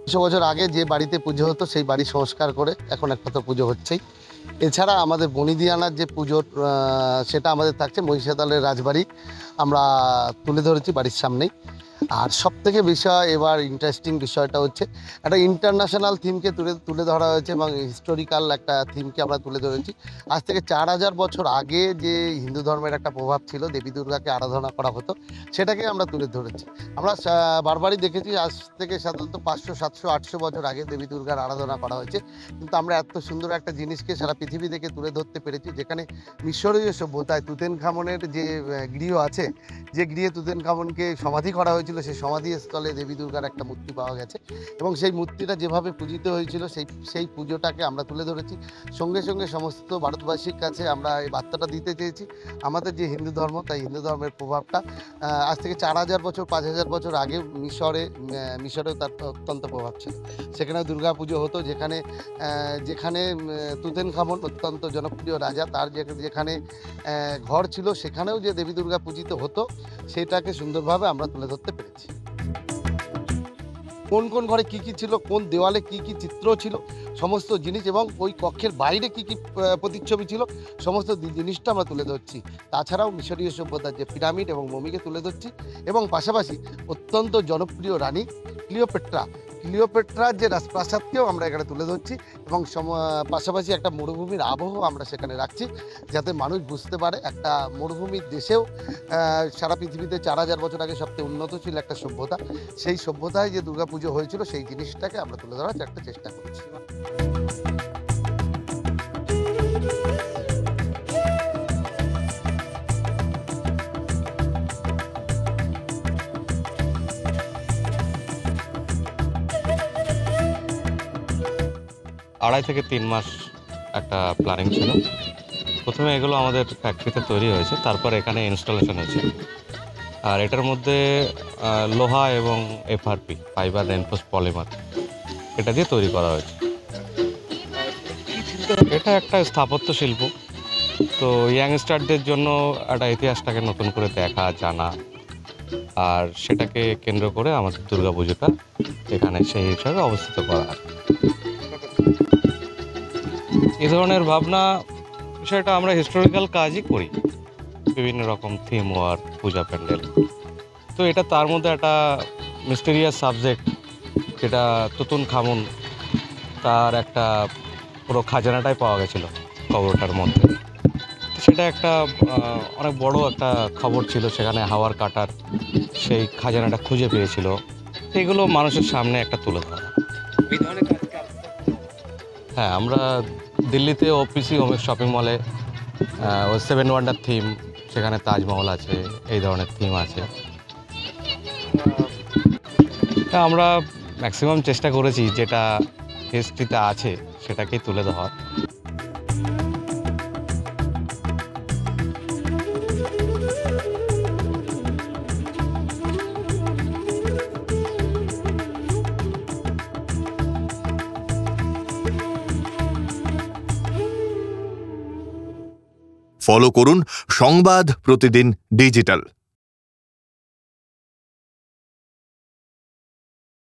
কিছু বছর আগে যে বাড়িতে পুজো হতো সেই বাড়ি সংস্কার করে এখন একটা তো পুজো হচ্ছেই। এছাড়া আমাদের বনিদিয়ানার যে পুজোর সেটা আমাদের থাকছে মহিষাদলের রাজবাড়ি, আমরা তুলে ধরেছি বাড়ির সামনেই। আর সবথেকে বিষয় এবার ইন্টারেস্টিং বিষয়টা হচ্ছে একটা ইন্টারন্যাশনাল থিমকে তুলে ধরা হয়েছে এবং হিস্টোরিক্যাল একটা থিমকে আমরা তুলে ধরেছি। আজ থেকে 4000 বছর আগে যে হিন্দু ধর্মের একটা প্রভাব ছিল, দেবী দুর্গাকে আরাধনা করা হতো, সেটাকে আমরা তুলে ধরেছি। আমরা বারবারই দেখেছি আজ থেকে সাধারণত 500, 700, 800 বছর আগে দেবী দুর্গার আরাধনা করা হয়েছে, কিন্তু আমরা এত সুন্দর একটা জিনিসকে সারা পৃথিবী থেকে তুলে ধরতে পেরেছি, যেখানে মিশরীয় সভ্যতায় তুতেনখামনের যে গৃহ আছে, যে গৃহে তুতেনখামনকে সমাধি করা হয়েছিল, সেই সমাধিস্থলে দেবী দুর্গার একটা মূর্তি পাওয়া গেছে এবং সেই মূর্তিটা যেভাবে পূজিত হয়েছিল সেই পুজোটাকে আমরা তুলে ধরেছি। সঙ্গে সঙ্গে সমস্ত ভারতবাসীর কাছে আমরা এই বার্তাটা দিতে চেয়েছি, আমাদের যে হিন্দু ধর্ম, তাই হিন্দু ধর্মের প্রভাবটা আজ থেকে 4000 বছর, 5000 বছর আগে মিশরেও তার অত্যন্ত প্রভাব ছিল। সেখানে দুর্গা পুজো হতো, যেখানে তুতেনখামন অত্যন্ত জনপ্রিয় রাজা, তার যেখানে ঘর ছিল সেখানেও যে দেবী দুর্গা পূজিত হতো, সেটাকে সুন্দরভাবে আমরা তুলে ধরতে পেরেছি। কোন কোন ঘরে কি কি ছিল, কোন দেওয়ালে কি কি চিত্র ছিল, সমস্ত জিনিস, এবং ওই কক্ষের বাইরে কি কি প্রতিচ্ছবি ছিল, সমস্ত জিনিসটা আমরা তুলে ধরছি। তাছাড়াও মিশরীয় সভ্যতার যে পিরামিড এবং মমিকে তুলে ধরছি, এবং পাশাপাশি অত্যন্ত জনপ্রিয় রানী ক্লিওপেট্রার যে রাজপ্রাসাদকেও আমরা এখানে তুলে ধরছি, এবং পাশাপাশি একটা মরুভূমির আবহ আমরা সেখানে রাখছি, যাতে মানুষ বুঝতে পারে একটা মরুভূমির দেশেও সারা পৃথিবীতে 4000 বছর আগে সবচেয়ে উন্নত ছিল একটা সভ্যতা, সেই সভ্যতায় যে দুর্গাপুজো হয়েছিল সেই জিনিসটাকে আমরা তুলে ধরার একটা চেষ্টা করেছি। আড়াই থেকে 3 মাস একটা প্ল্যানিং ছিল। প্রথমে এগুলো আমাদের ফ্যাক্টরিতে তৈরি হয়েছে, তারপর এখানে ইনস্টলেশন হয়েছে। আর এটার মধ্যে লোহা এবং এফআরপি, ফাইবার রেনফোর্স পলিমার, এটা দিয়ে তৈরি করা হয়েছে। এটা একটা স্থাপত্য শিল্প, তো ইয়াংস্টারদের জন্য একটা ইতিহাসটাকে নতুন করে দেখা, জানা, আর সেটাকে কেন্দ্র করে আমাদের দুর্গাপুজোটা এখানে সেই হিসাবে অবস্থিত করা হয়। এই ধরনের ভাবনা বিষয়টা আমরা হিস্টোরিক্যাল কাজই করি, বিভিন্ন রকম থিম ওয়ার্ক, পূজা প্যান্ডেল। তো এটা তার মধ্যে একটা মিস্টেরিয়াস সাবজেক্ট, যেটা তুতুনখামুন, তার একটা পুরো খাজানাটাই পাওয়া গেছিলো কবরটার মধ্যে। সেটা একটা অনেক বড় একটা খবর ছিল, সেখানে হাওয়ার কাটার সেই খাজানাটা খুঁজে পেয়েছিল। এগুলো মানুষের সামনে একটা তুলে ধরা। হ্যাঁ, আমরা দিল্লিতে ওপিসি হোমের শপিং মলে ওই 7 ওয়ান্ডার থিম, সেখানে তাজমহল আছে, এই ধরনের থিম আছে। আমরা ম্যাক্সিমাম চেষ্টা করেছি যেটা হিস্ট্রিতে আছে সেটাকেই তুলে ধরার। ফলো করুন সংবাদ প্রতিদিন ডিজিটাল।